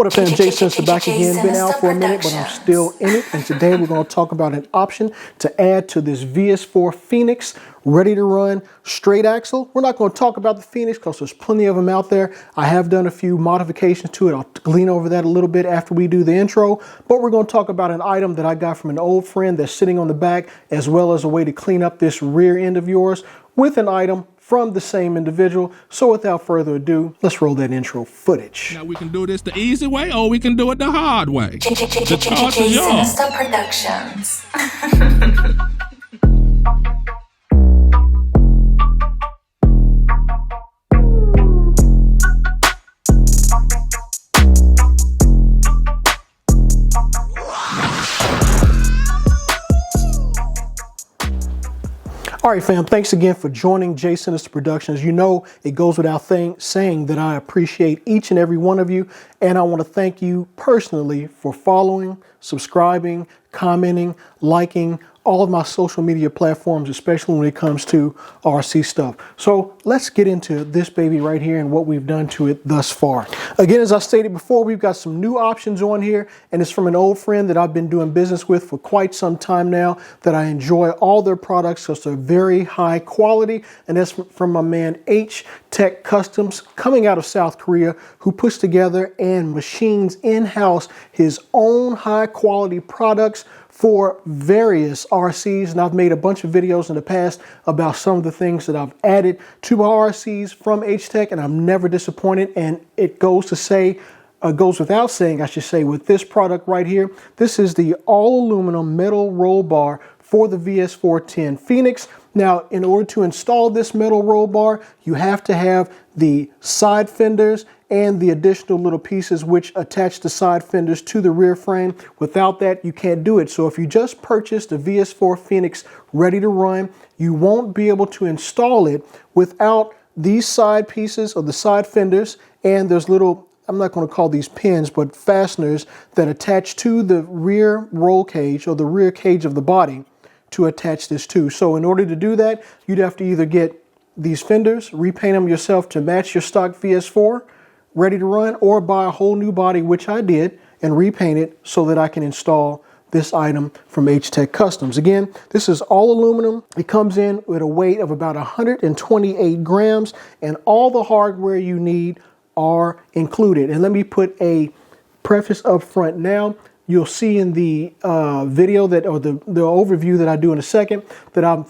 What up, fam? Jason's back again. Been out for a minute, but I'm still in it. And today we're going to talk about an option to add to this VS4 Phoenix, ready to run straight axle. We're not going to talk about the Phoenix because there's plenty of them out there. I have done a few modifications to it. I'll glean over that a little bit after we do the intro. But we're going to talk about an item that I got from an old friend that's sitting on the back, as well as a way to clean up this rear end of yours with an item from the same individual. So without further ado, let's roll that intro footage. Now we can do this the easy way or we can do it the hard way. The choice is yours. Productions. All right, fam, thanks again for joining J Sinister Productions. You know, it goes without saying that I appreciate each and every one of you, and I want to thank you personally for following, subscribing, commenting, liking all of my social media platforms, especially when it comes to RC stuff. So let's get into this baby right here and what we've done to it thus far. Again, as I stated before, we've got some new options on here, and it's from an old friend that I've been doing business with for quite some time now, that I enjoy all their products because they're very high quality, and that's from my man H Tech Customs, coming out of South Korea, who puts together and machines in-house his own high quality products for various RCs. And I've made a bunch of videos in the past about some of the things that I've added to my RCs from H-Tech, and I'm never disappointed. And it goes without saying, I should say, with this product right here. This is the all aluminum metal roll bar for the VS4-10 Phoenix. Now, in order to install this metal roll bar, you have to have the side fenders and the additional little pieces which attach the side fenders to the rear frame. Without that, you can't do it. So if you just purchased a VS4 Phoenix ready to run, you won't be able to install it without these side pieces or the side fenders, and there's little, I'm not going to call these pins, but fasteners that attach to the rear roll cage or the rear cage of the body to attach this to. So in order to do that, you'd have to either get these fenders, repaint them yourself to match your stock VS4 ready to run, or buy a whole new body, which I did, and repaint it so that I can install this item from H-Tech Customs. Again, this is all aluminum. It comes in with a weight of about 128 grams, and all the hardware you need are included. And let me put a preface up front now. You'll see in the video that, or the overview that I do in a second, that I'm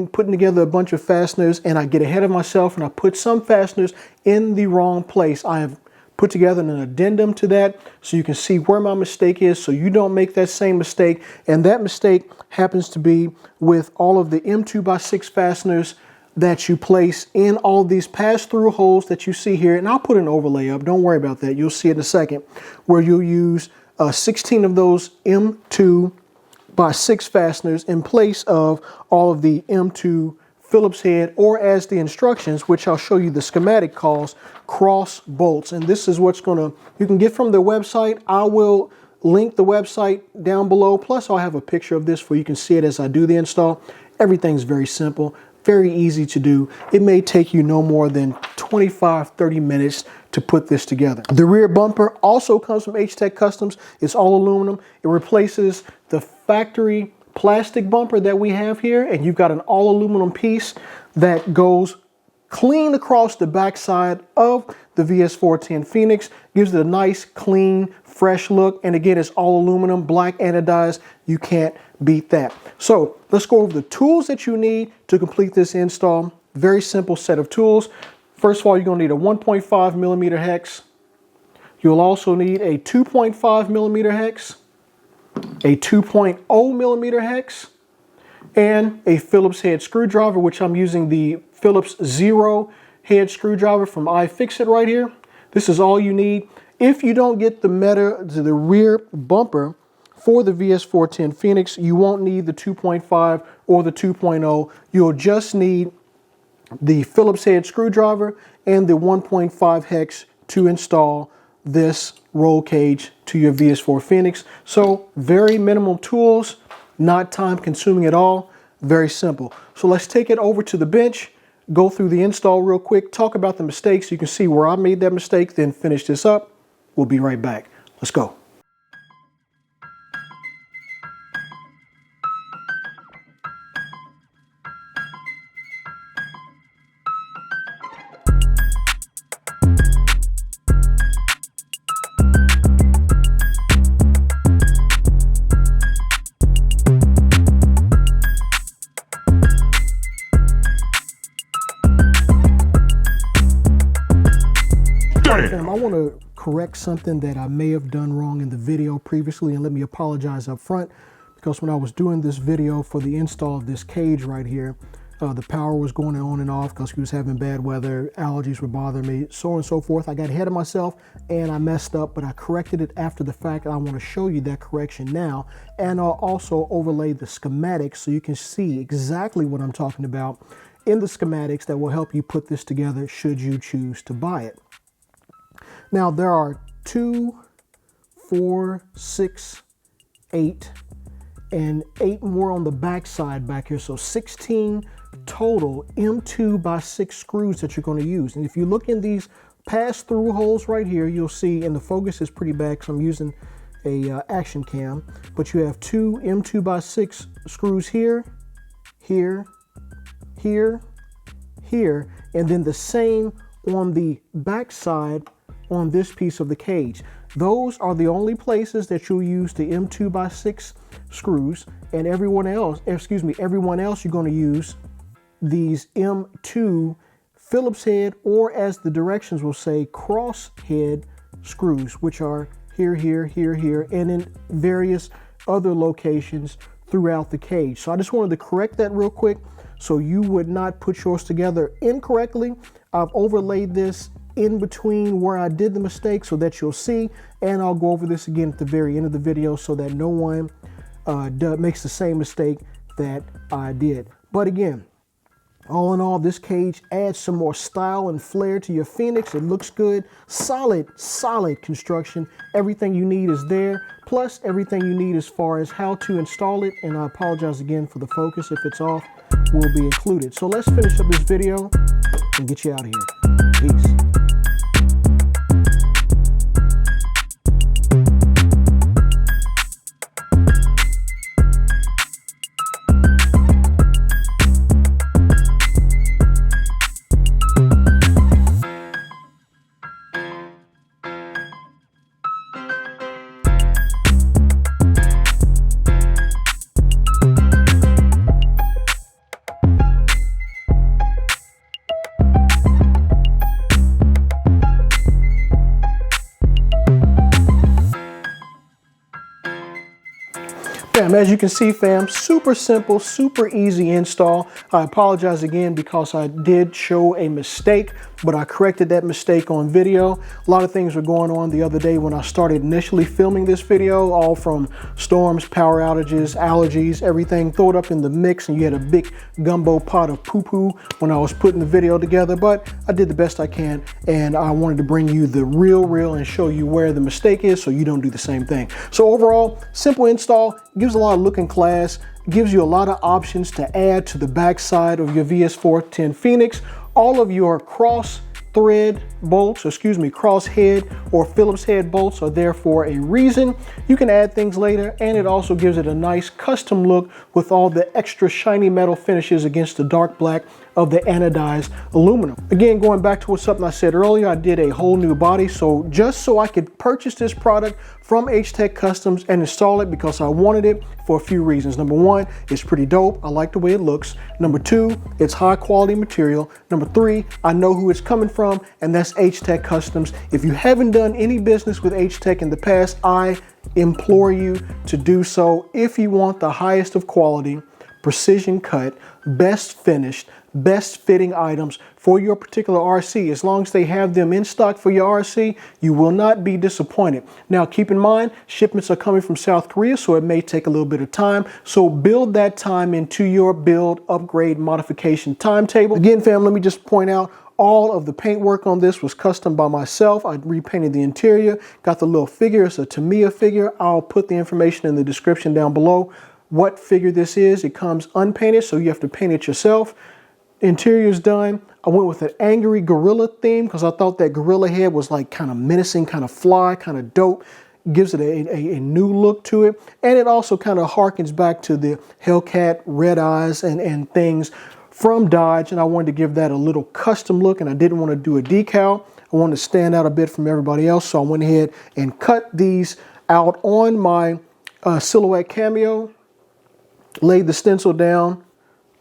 putting together a bunch of fasteners, and I get ahead of myself and I put some fasteners in the wrong place. I have put together an addendum to that so you can see where my mistake is, so you don't make that same mistake. And that mistake happens to be with all of the M2x6 fasteners that you place in all these pass-through holes that you see here. And I'll put an overlay up, don't worry about that. You'll see it in a second, where you'll use 16 of those M2x6 fasteners in place of all of the M2 Phillips head, or as the instructions, which I'll show you the schematic, calls cross bolts. And this is what's you can get from their website. I will link the website down below. Plus I'll have a picture of this where you can see it as I do the install. Everything's very simple, very easy to do. It may take you no more than 25-30 minutes to put this together. The rear bumper also comes from H-Tech Customs. It's all aluminum. It replaces the factory plastic bumper that we have here, and you've got an all aluminum piece that goes clean across the backside of the VS4-10 Phoenix. Gives it a nice, clean, fresh look. And again, it's all aluminum, black anodized. You can't beat that. So let's go over the tools that you need to complete this install. Very simple set of tools. First of all, you're going to need a 1.5 millimeter hex. You'll also need a 2.5 millimeter hex, a 2.0 millimeter hex, and a Phillips head screwdriver, which I'm using the Phillips 0 head screwdriver from iFixit right here. This is all you need. If you don't get the rear bumper for the VS4-10 Phoenix, you won't need the 2.5 or the 2.0. You'll just need the Phillips head screwdriver and the 1.5 hex to install this roll cage to your VS4 Phoenix. So very minimal tools, not time consuming at all, very simple. So let's take it over to the bench, go through the install real quick, talk about the mistakes. You can see where I made that mistake, then finish this up, We'll be right back. Let's go. I want to correct something that I may have done wrong in the video previously, and let me apologize up front, because when I was doing this video for the install of this cage right here, the power was going on and off because we was having bad weather, allergies were bothering me, so on and so forth. I got ahead of myself and I messed up, but I corrected it after the fact. I want to show you that correction now, and I'll also overlay the schematics so you can see exactly what I'm talking about in the schematics that will help you put this together should you choose to buy it. Now there are 2, 4, 6, 8, and 8 more on the back side back here. So 16 total M2x6 screws that you're going to use. And if you look in these pass-through holes right here, you'll see, and the focus is pretty bad because I'm using a action cam, but you have 2 M2x6 screws here, here, here, here, and then the same on the back side on this piece of the cage. Those are the only places that you'll use the M2x6 screws, and everyone else you're going to use these M2 Phillips head, or as the directions will say, cross head screws, which are here, here, here, here, and in various other locations throughout the cage. So I just wanted to correct that real quick so you would not put yours together incorrectly. I've overlaid this in between where I did the mistake so that you'll see, and I'll go over this again at the very end of the video so that no one makes the same mistake that I did. But again, all in all, this cage adds some more style and flair to your Phoenix. It looks good, solid construction. Everything you need is there, plus everything you need as far as how to install it, and I apologize again for the focus if it's off, will be included. So let's finish up this video and get you out of here. Peace. As you can see, fam, super simple, super easy install. I apologize again because I did show a mistake, but I corrected that mistake on video. A lot of things were going on the other day when I started initially filming this video, all from storms, power outages, allergies, everything. Throw it up in the mix and you had a big gumbo pot of poo-poo when I was putting the video together, but I did the best I can, and I wanted to bring you the real and show you where the mistake is so you don't do the same thing. So overall, simple install, gives a lot of look and class, gives you a lot of options to add to the back side of your VS4-10 Phoenix. All of your cross head or Phillips head bolts are there for a reason. You can add things later, and it also gives it a nice custom look with all the extra shiny metal finishes against the dark black of the anodized aluminum. Again, going back to something I said earlier, I did a whole new body, so just so I could purchase this product from H-Tech Customs and install it because I wanted it for a few reasons. Number one, it's pretty dope. I like the way it looks. Number two, it's high quality material. Number three, I know who it's coming from, and that's H-Tech Customs. If you haven't done any business with H-Tech in the past, I implore you to do so if you want the highest of quality, precision cut, best finished, best fitting items for your particular RC. As long as they have them in stock for your RC, you will not be disappointed. Now, keep in mind, shipments are coming from South Korea, so it may take a little bit of time. So build that time into your build, upgrade, modification timetable. Again, fam, let me just point out, all of the paintwork on this was custom by myself. I repainted the interior, got the little figure. It's a TAMIYA figure. I'll put the information in the description down below what figure this is. It comes unpainted, so you have to paint it yourself. Interior's done. I went with an angry gorilla theme because I thought that gorilla head was like kind of menacing, kind of fly, kind of dope. Gives it a new look to it. And it also kind of harkens back to the Hellcat red eyes and things from Dodge. And I wanted to give that a little custom look, and I didn't want to do a decal. I wanted to stand out a bit from everybody else. So I went ahead and cut these out on my Silhouette Cameo, laid the stencil down,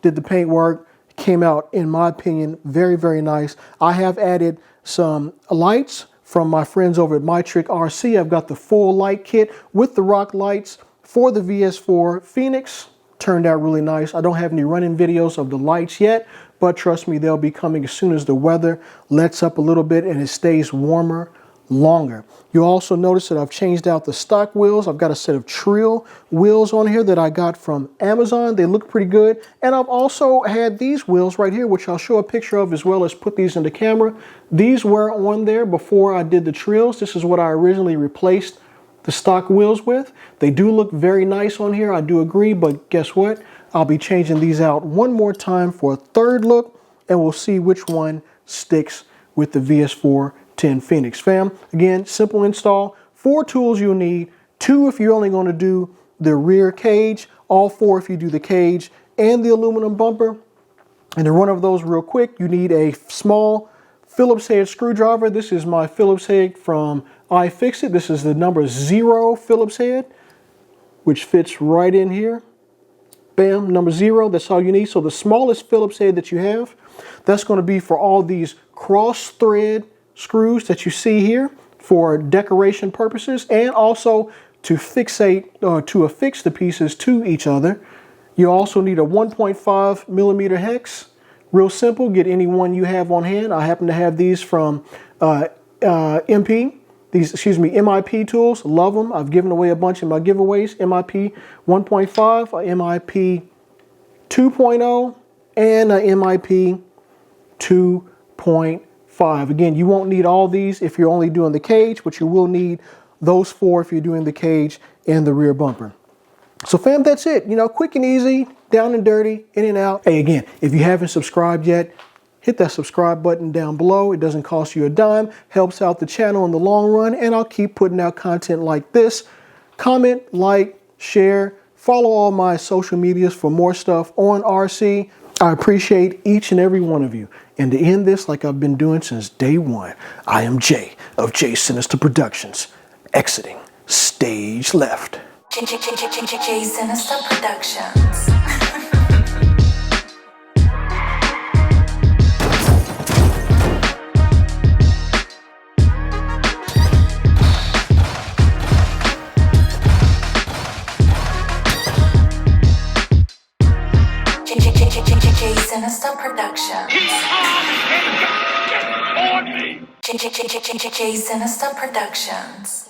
did the paint work. Came out, in my opinion, very, very nice. I have added some lights from my friends over at My Trick RC. I've got the full light kit with the rock lights for the VS4 Phoenix. Turned out really nice. I don't have any running videos of the lights yet, but trust me, they'll be coming as soon as the weather lets up a little bit and it stays warmer longer. You'll also notice that I've changed out the stock wheels. I've got a set of Trill wheels on here that I got from Amazon. They look pretty good. And I've also had these wheels right here, which I'll show a picture of as well as put these in the camera. These were on there before I did the Trills. This is what I originally replaced the stock wheels with. They do look very nice on here, I do agree, but guess what? I'll be changing these out one more time for a third look, and we'll see which one sticks with the VS4-10 Phoenix. Fam, again, simple install. 4 tools you'll need. 2 if you're only going to do the rear cage. All 4 if you do the cage and the aluminum bumper. And to run over those real quick, you need a small Phillips head screwdriver. This is my Phillips head from iFixit. This is the number 0 Phillips head, which fits right in here. Bam, number 0, that's all you need. So the smallest Phillips head that you have, that's going to be for all these cross thread screws that you see here for decoration purposes, and also to fixate or to affix the pieces to each other. You also need a 1.5 millimeter hex. Real simple, get any one you have on hand. I happen to have these from MIP tools. Love them. I've given away a bunch in my giveaways. MIP 1.5, MIP 2.0, and MIP 2.5. Again, you won't need all these if you're only doing the cage, but you will need those 4 if you're doing the cage and the rear bumper. So fam, that's it. You know, quick and easy, down and dirty, in and out. Hey, again, if you haven't subscribed yet, hit that subscribe button down below. It doesn't cost you a dime, helps out the channel in the long run, and I'll keep putting out content like this. Comment, like, share, follow all my social medias for more stuff on RC. I appreciate each and every one of you. And to end this like I've been doing since day one, I am Jay of Jay Sinister Productions, exiting stage left. Jay Sinister Productions. Jay Sinister Productions. Jay Sinister Productions.